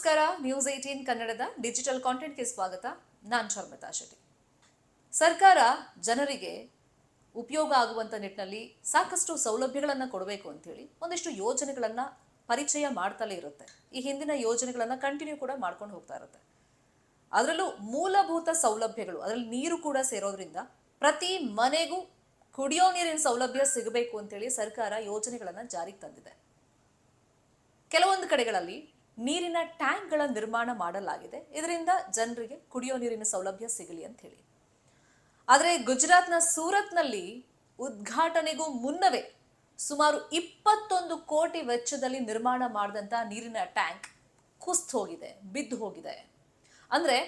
ನಮಸ್ಕಾರ. ನ್ಯೂಸ್ 18 ಕನ್ನಡದ ಡಿಜಿಟಲ್ ಕಾಂಟೆಂಟ್ಗೆ ಸ್ವಾಗತ. ನಾನು ಶರ್ಮಿತಾ ಶೆಟ್ಟಿ. ಸರ್ಕಾರ ಜನರಿಗೆ ಉಪಯೋಗ ಆಗುವಂತ ನಿಟ್ಟಿನಲ್ಲಿ ಸಾಕಷ್ಟು ಸೌಲಭ್ಯಗಳನ್ನು ಕೊಡಬೇಕು ಅಂತ ಹೇಳಿ ಒಂದಿಷ್ಟು ಯೋಜನೆಗಳನ್ನ ಪರಿಚಯ ಮಾಡ್ತಲೇ ಇರುತ್ತೆ. ಈ ಹಿಂದಿನ ಯೋಜನೆಗಳನ್ನ ಕಂಟಿನ್ಯೂ ಕೂಡ ಮಾಡ್ಕೊಂಡು ಹೋಗ್ತಾ ಇರುತ್ತೆ. ಅದರಲ್ಲೂ ಮೂಲಭೂತ ಸೌಲಭ್ಯಗಳು, ಅದರಲ್ಲಿ ನೀರು ಕೂಡ ಸೇರೋದ್ರಿಂದ ಪ್ರತಿ ಮನೆಗೂ ಕುಡಿಯೋ ನೀರಿನ ಸೌಲಭ್ಯ ಸಿಗಬೇಕು ಅಂತ ಹೇಳಿ ಸರ್ಕಾರ ಯೋಜನೆಗಳನ್ನ ಜಾರಿಗೆ ತಂದಿದೆ. ಕೆಲವೊಂದು ಕಡೆಗಳಲ್ಲಿ ನೀರಿನ ಟ್ಯಾಂಕ್ಗಳ ನಿರ್ಮಾಣ ಮಾಡಲಾಗಿದೆ. ಇದರಿಂದ ಜನರಿಗೆ ಕುಡಿಯೋ ನೀರಿನ ಸೌಲಭ್ಯ ಸಿಗಲಿ ಅಂತ ಹೇಳಿ. ಆದರೆ ಗುಜರಾತ್ನ ಸೂರತ್ನಲ್ಲಿ ಉದ್ಘಾಟನೆಗೂ ಮುನ್ನವೇ ಸುಮಾರು 21 ಕೋಟಿ ವೆಚ್ಚದಲ್ಲಿ ನಿರ್ಮಾಣ ಮಾಡಿದಂಥ ನೀರಿನ ಟ್ಯಾಂಕ್ ಕುಸಿದು ಹೋಗಿದೆ, ಬಿದ್ದು ಹೋಗಿದೆ. ಅಂದ್ರೆ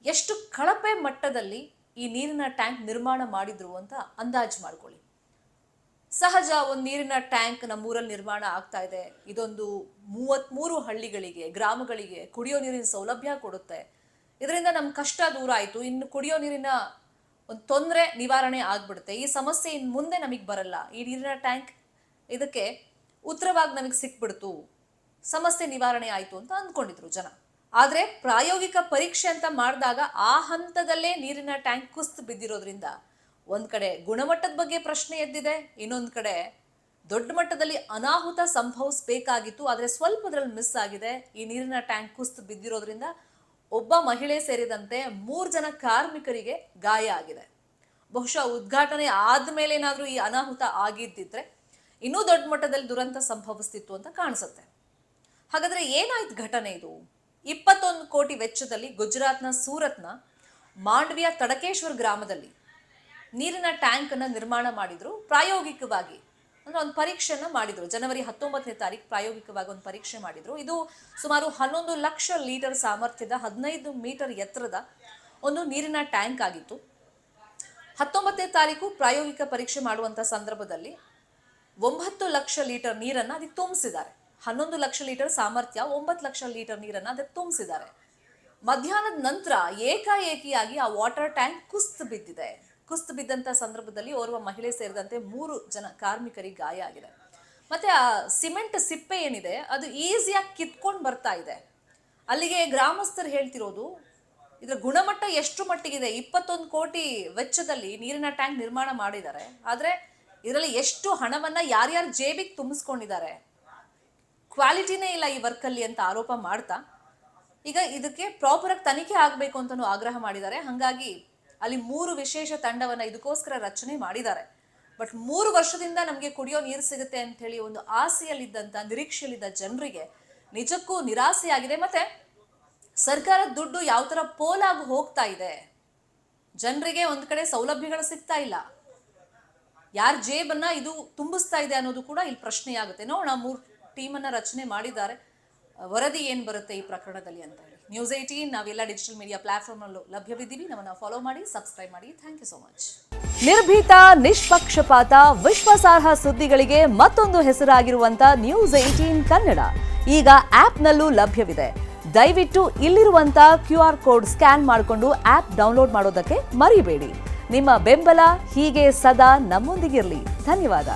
ಎಷ್ಟು ಕಳಪೆ ಮಟ್ಟದಲ್ಲಿ ಈ ನೀರಿನ ಟ್ಯಾಂಕ್ ನಿರ್ಮಾಣ ಮಾಡಿದ್ರು ಅಂತ ಅಂದಾಜು ಮಾಡ್ಕೊಳ್ಳಿ. ಸಹಜ ಒಂದು ನೀರಿನ ಟ್ಯಾಂಕ್ ನಮ್ಮೂರಲ್ಲಿ ನಿರ್ಮಾಣ ಆಗ್ತಾ ಇದೆ. ಇದೊಂದು 33 ಹಳ್ಳಿಗಳಿಗೆ, ಗ್ರಾಮಗಳಿಗೆ ಕುಡಿಯೋ ನೀರಿನ ಸೌಲಭ್ಯ ಕೊಡುತ್ತೆ. ಇದರಿಂದ ನಮ್ಮ ಕಷ್ಟ ದೂರ ಆಯಿತು. ಇನ್ನು ಕುಡಿಯೋ ನೀರಿನ ಒಂದು ತೊಂದರೆ ನಿವಾರಣೆ ಆಗ್ಬಿಡುತ್ತೆ. ಈ ಸಮಸ್ಯೆ ಇನ್ನು ಮುಂದೆ ನಮಗೆ ಬರಲ್ಲ. ಈ ನೀರಿನ ಟ್ಯಾಂಕ್ ಇದಕ್ಕೆ ಉತ್ತರವಾಗಿ ನಮಗೆ ಸಿಕ್ಬಿಡ್ತು, ಸಮಸ್ಯೆ ನಿವಾರಣೆ ಆಯಿತು ಅಂತ ಅಂದ್ಕೊಂಡಿದ್ರು ಜನ. ಆದರೆ ಪ್ರಾಯೋಗಿಕ ಪರೀಕ್ಷೆ ಅಂತ ಮಾಡಿದಾಗ ಆ ಹಂತದಲ್ಲೇ ನೀರಿನ ಟ್ಯಾಂಕ್ ಕುಸಿದು ಬಿದ್ದಿರೋದ್ರಿಂದ ಒಂದ್ ಕಡೆ ಗುಣಮಟ್ಟದ ಬಗ್ಗೆ ಪ್ರಶ್ನೆ ಎದ್ದಿದೆ, ಇನ್ನೊಂದು ಕಡೆ ದೊಡ್ಡ ಮಟ್ಟದಲ್ಲಿ ಅನಾಹುತ ಸಂಭವಿಸಬೇಕಾಗಿತ್ತು. ಆದರೆ ಸ್ವಲ್ಪದ್ರಲ್ಲಿ ಮಿಸ್ ಆಗಿದೆ. ಈ ನೀರಿನ ಟ್ಯಾಂಕ್ ಕುಸಿದು ಬಿದ್ದಿರೋದ್ರಿಂದ ಒಬ್ಬ ಮಹಿಳೆ ಸೇರಿದಂತೆ 3 ಜನ ಕಾರ್ಮಿಕರಿಗೆ ಗಾಯ ಆಗಿದೆ. ಬಹುಶಃ ಉದ್ಘಾಟನೆ ಆದ್ಮೇಲೆ ಏನಾದ್ರೂ ಈ ಅನಾಹುತ ಆಗಿದ್ದಿದ್ರೆ ಇನ್ನೂ ದೊಡ್ಡ ಮಟ್ಟದಲ್ಲಿ ದುರಂತ ಸಂಭವಿಸ್ತಿತ್ತು ಅಂತ ಕಾಣಿಸುತ್ತೆ. ಹಾಗಾದ್ರೆ ಏನಾಯ್ತು ಘಟನೆ ಇದು? 21 ಕೋಟಿ ವೆಚ್ಚದಲ್ಲಿ ಗುಜರಾತ್ನ ಸೂರತ್ನ ಮಾಂಡವಿಯ ತಡಕೇಶ್ವರ್ ಗ್ರಾಮದಲ್ಲಿ ನೀರಿನ ಟ್ಯಾಂಕ್ ಅನ್ನ ನಿರ್ಮಾಣ ಮಾಡಿದ್ರು. ಪ್ರಾಯೋಗಿಕವಾಗಿ ಅಂದ್ರೆ ಒಂದು ಪರೀಕ್ಷೆಯನ್ನ ಮಾಡಿದ್ರು. ಜನವರಿ 19ನೇ ತಾರೀಕು ಪ್ರಾಯೋಗಿಕವಾಗಿ ಒಂದು ಪರೀಕ್ಷೆ ಮಾಡಿದ್ರು. ಇದು ಸುಮಾರು 11 ಲಕ್ಷ ಲೀಟರ್ ಸಾಮರ್ಥ್ಯದ 15 ಮೀಟರ್ ಎತ್ತರದ ಒಂದು ನೀರಿನ ಟ್ಯಾಂಕ್ ಆಗಿತ್ತು. 19ನೇ ತಾರೀಕು ಪ್ರಾಯೋಗಿಕ ಪರೀಕ್ಷೆ ಮಾಡುವಂತ ಸಂದರ್ಭದಲ್ಲಿ 9 ಲಕ್ಷ ಲೀಟರ್ ನೀರನ್ನ ಅದಕ್ಕೆ ತುಂಬಿಸಿದ್ದಾರೆ. 11 ಲಕ್ಷ ಲೀಟರ್ ಸಾಮರ್ಥ್ಯ, 9 ಲಕ್ಷ ಲೀಟರ್ ನೀರನ್ನ ಅದಕ್ಕೆ ತುಂಬಿಸಿದ್ದಾರೆ. ಮಧ್ಯಾಹ್ನದ ನಂತರ ಏಕಾಏಕಿಯಾಗಿ ಆ ವಾಟರ್ ಟ್ಯಾಂಕ್ ಕುಸಿದು ಬಿದ್ದಿದೆ. ಕುಸಿದು ಬಿದ್ದಂತ ಸಂದರ್ಭದಲ್ಲಿ ಓರ್ವ ಮಹಿಳೆ ಸೇರಿದಂತೆ 3 ಜನ ಕಾರ್ಮಿಕರಿಗೆ ಗಾಯ ಆಗಿದೆ. ಮತ್ತೆ ಆ ಸಿಮೆಂಟ್ ಸಿಪ್ಪೆ ಏನಿದೆ ಅದು ಈಸಿಯಾಗಿ ಕಿತ್ಕೊಂಡು ಬರ್ತಾ ಇದೆ. ಅಲ್ಲಿಗೆ ಗ್ರಾಮಸ್ಥರು ಹೇಳ್ತಿರೋದು, ಇದರ ಗುಣಮಟ್ಟ ಎಷ್ಟು ಮಟ್ಟಿಗಿದೆ. 21 ಕೋಟಿ ವೆಚ್ಚದಲ್ಲಿ ನೀರಿನ ಟ್ಯಾಂಕ್ ನಿರ್ಮಾಣ ಮಾಡಿದ್ದಾರೆ. ಆದ್ರೆ ಇದರಲ್ಲಿ ಎಷ್ಟು ಹಣವನ್ನ ಯಾರ್ಯಾರು ಜೇಬಿಗೆ ತುಂಬಿಸ್ಕೊಂಡಿದ್ದಾರೆ, ಕ್ವಾಲಿಟಿನೇ ಇಲ್ಲ ಈ ವರ್ಕಲ್ಲಿ ಅಂತ ಆರೋಪ ಮಾಡ್ತಾ ಈಗ ಇದಕ್ಕೆ ಪ್ರಾಪರ್ ಆಗಿ ತನಿಖೆ ಆಗಬೇಕು ಅಂತಾನು ಆಗ್ರಹ ಮಾಡಿದ್ದಾರೆ. ಹಾಗಾಗಿ ಅಲ್ಲಿ 3 ವಿಶೇಷ ತಂಡವನ್ನ ಇದಕ್ಕೋಸ್ಕರ ರಚನೆ ಮಾಡಿದ್ದಾರೆ. ಬಟ್ 3 ವರ್ಷದಿಂದ ನಮಗೆ ಕುಡಿಯೋ ನೀರು ಸಿಗುತ್ತೆ ಅಂತ ಹೇಳಿ ಒಂದು ಆಸೆಯಲ್ಲಿದ್ದಂತ, ನಿರೀಕ್ಷೆಯಲ್ಲಿದ್ದ ಜನರಿಗೆ ನಿಜಕ್ಕೂ ನಿರಾಸೆಯಾಗಿದೆ. ಮತ್ತೆ ಸರ್ಕಾರದ ದುಡ್ಡು ಯಾವ ತರ ಪೋಲಾಗಿ ಹೋಗ್ತಾ ಇದೆ, ಜನರಿಗೆ ಒಂದ್ ಕಡೆ ಸೌಲಭ್ಯಗಳು ಸಿಗ್ತಾ ಇಲ್ಲ, ಯಾರ ಜೇಬನ್ನ ಇದು ತುಂಬಿಸ್ತಾ ಇದೆ ಅನ್ನೋದು ಕೂಡ ಇಲ್ಲಿ ಪ್ರಶ್ನೆ ಆಗುತ್ತೆ. ನೋಡೋಣ, 3 ಟೀಮನ್ನ ರಚನೆ ಮಾಡಿದ್ದಾರೆ. ವರದಿ ಏನ್ ಬರುತ್ತೆ ಈ ಪ್ರಕರಣದಲ್ಲಿ ಅಂತ ಹೇಳಿ. ನ್ಯೂಸ್ 18 ನಾವೆಲ್ಲ ಡಿಜಿಟಲ್ ಮೀಡಿಯಾ ಪ್ಲಾಟ್ಫಾರ್ಮ್ ನಲ್ಲೂ ಲಭ್ಯವಿದ್ದೀವಿ. ನಮ್ಮನ್ನ ಫಾಲೋ ಮಾಡಿ, ಸಬ್ಸ್ಕ್ರೈಬ್ ಮಾಡಿ. Thank you so much. ನಿರ್ಭೀತ, ನಿಷ್ಪಕ್ಷಪಾತ, ವಿಶ್ವಾಸಾರ್ಹ ಸುದ್ದಿಗಳಿಗೆ ಮತ್ತೊಂದು ಹೆಸರಾಗಿರುವಂತ ನ್ಯೂಸ್ 18 ಕನ್ನಡ ಈಗ ಆಪ್ನಲ್ಲೂ ಲಭ್ಯವಿದೆ. ದಯವಿಟ್ಟು ಇಲ್ಲಿರುವಂತ QR ಕೋಡ್ ಸ್ಕ್ಯಾನ್ ಮಾಡಿಕೊಂಡು ಆಪ್ ಡೌನ್ಲೋಡ್ ಮಾಡೋದಕ್ಕೆ ಮರಿಬೇಡಿ. ನಿಮ್ಮ ಬೆಂಬಲ ಹೀಗೆ ಸದಾ ನಮ್ಮೊಂದಿಗಿರಲಿ. ಧನ್ಯವಾದ.